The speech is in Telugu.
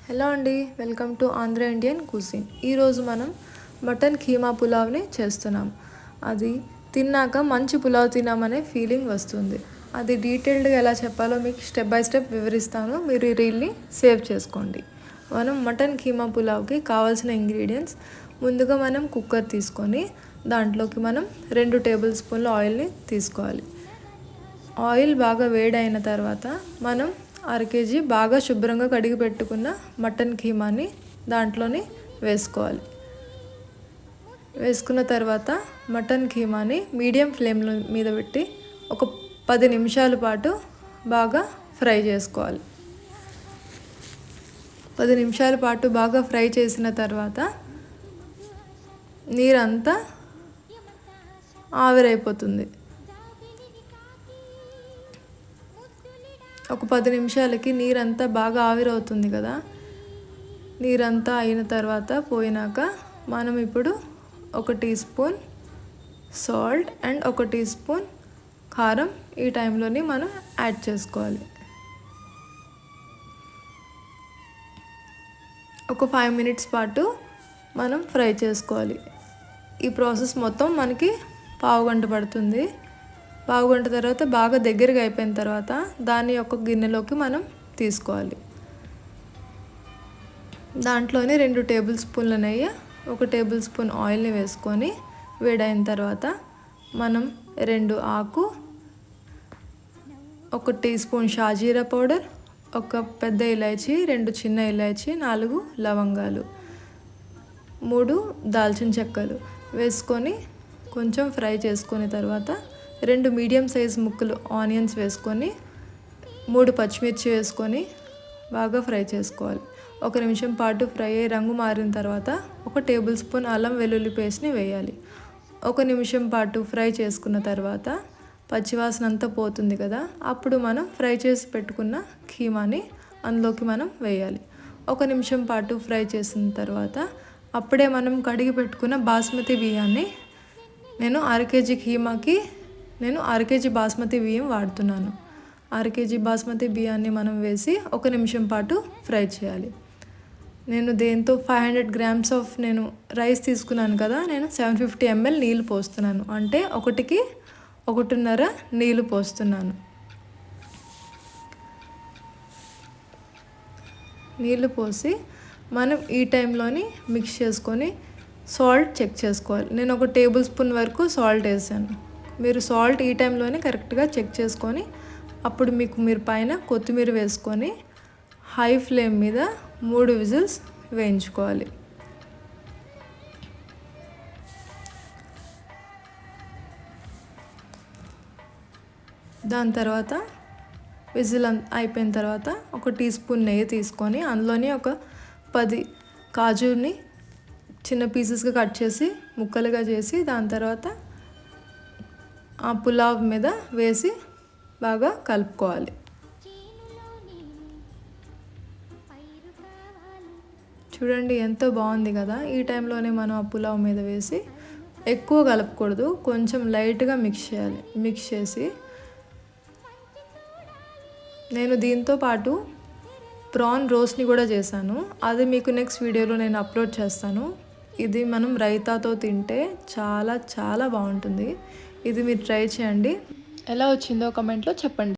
హలో అండి, welcome to Andhra Indian cuisine. ఈరోజు మనం మటన్ కీమా పులావ్ని చేస్తున్నాం. అది తిన్నాక మంచి పులావ్ తిన్నామనే ఫీలింగ్ వస్తుంది. అది డీటెయిల్డ్గా ఎలా చెప్పాలో మీకు స్టెప్ బై స్టెప్ వివరిస్తాను. మీరు ఈ రీల్ని సేవ్ చేసుకోండి. మనం మటన్ కీమా పులావ్కి కావాల్సిన ఇంగ్రీడియంట్స్ ముందుగా మనం కుక్కర్ తీసుకొని దాంట్లోకి మనం 2 టేబుల్ స్పూన్ల ఆయిల్ని తీసుకోవాలి. ఆయిల్ బాగా వేడైన తర్వాత మనం 1/2 kg బాగా శుభ్రంగా కడిగి పెట్టుకున్న మటన్ కీమాని దాంట్లోని వేసుకోవాలి. వేసుకున్న తర్వాత మటన్ కీమాని మీడియం ఫ్లేమ్ మీద పెట్టి ఒక 10 నిమిషాల పాటు బాగా ఫ్రై చేసుకోవాలి. 10 నిమిషాల పాటు బాగా ఫ్రై చేసిన తర్వాత నీరంతా ఆవిరైపోతుంది. ఒక 10 నిమిషాలకి నీరంతా బాగా ఆవిరవుతుంది కదా. నీరంతా అయిన తర్వాత పోయినాక మనం ఇప్పుడు 1 teaspoon salt and 1 teaspoon కారం ఈ టైంలోని మనం యాడ్ చేసుకోవాలి. ఒక 5 మినిట్స్ పాటు మనం ఫ్రై చేసుకోవాలి. ఈ ప్రాసెస్ మొత్తం మనకి పావుగంట పడుతుంది. పావుగంట తర్వాత బాగా దగ్గరగా అయిపోయిన తర్వాత దాన్ని ఒక గిన్నెలోకి మనం తీసుకోవాలి. దాంట్లోనే 2 టేబుల్ స్పూన్ల నెయ్యి, 1 టేబుల్ స్పూన్ ఆయిల్ని వేసుకొని వేడైన తర్వాత మనం 2 ఆకు, 1 టీ స్పూన్ షాజీరా పౌడర్, 1 పెద్ద ఇలాచీ, 2 చిన్న ఇలాచీ, 4 లవంగాలు, 3 దాల్చిన చెక్కలు వేసుకొని కొంచెం ఫ్రై చేసుకున్న తర్వాత 2 మీడియం సైజ్ ముక్కలు ఆనియన్స్ వేసుకొని 3 పచ్చిమిర్చి వేసుకొని బాగా ఫ్రై చేసుకోవాలి. 1 నిమిషం పాటు ఫ్రై అయ్యి రంగు మారిన తర్వాత 1 టేబుల్ స్పూన్ అల్లం వెల్లుల్లి పేస్ట్ని వేయాలి. 1 నిమిషం పాటు ఫ్రై చేసుకున్న తర్వాత పచ్చివాసన అంతా పోతుంది కదా, అప్పుడు మనం ఫ్రై చేసి పెట్టుకున్న కీమాని అందులోకి మనం వేయాలి. 1 నిమిషం పాటు ఫ్రై చేసిన తర్వాత అప్పుడే మనం కడిగి పెట్టుకున్న బాస్మతి బియ్యాన్ని, నేను 1/2 kg కీమాకి 1/2 kg బాస్మతి బియ్యం వాడుతున్నాను. 1/2 kg బాస్మతి బియ్యాన్ని మనం వేసి 1 నిమిషం పాటు ఫ్రై చేయాలి. నేను దేంతో 500 grams ఆఫ్ నేను రైస్ తీసుకున్నాను కదా, నేను 750 ml నీళ్ళు పోస్తున్నాను. అంటే 1కి 1.5 నీళ్ళు పోస్తున్నాను. నీళ్ళు పోసి మనం ఈ టైంలోని మిక్స్ చేసుకొని సాల్ట్ చెక్ చేసుకోవాలి. నేను 1 టేబుల్ స్పూన్ వరకు సాల్ట్ వేసాను. మీరు సాల్ట్ ఈ టైంలోనే కరెక్ట్గా చెక్ చేసుకొని అప్పుడు మీరు పైన కొత్తిమీర వేసుకొని హై ఫ్లేమ్ మీద 3 విజిల్స్ వేయించుకోవాలి. దాని తర్వాత విజిల్ అయిపోయిన తర్వాత 1 టీ స్పూన్ నెయ్యి తీసుకొని అందులోని ఒక 10 కాజుని చిన్న పీసెస్గా కట్ చేసి ముక్కలుగా చేసి దాని తర్వాత ఆ పులావ్ మీద వేసి బాగా కలుపుకోవాలి. చూడండి ఎంతో బాగుంది కదా. ఈ టైంలోనే మనం ఆ పులావ్ మీద వేసి ఎక్కువ కలపకూడదు, కొంచెం లైట్గా మిక్స్ చేయాలి. మిక్స్ చేసి నేను దీంతో పాటు ప్రాన్ రోస్ట్ని కూడా చేశాను. అది మీకు నెక్స్ట్ వీడియోలో నేను అప్లోడ్ చేస్తాను. ఇది మనం రైతాతో తింటే చాలా చాలా బాగుంటుంది. ఇది మీరు ట్రై చేయండి. ఎలా వచ్చిందో కామెంట్లో చెప్పండి.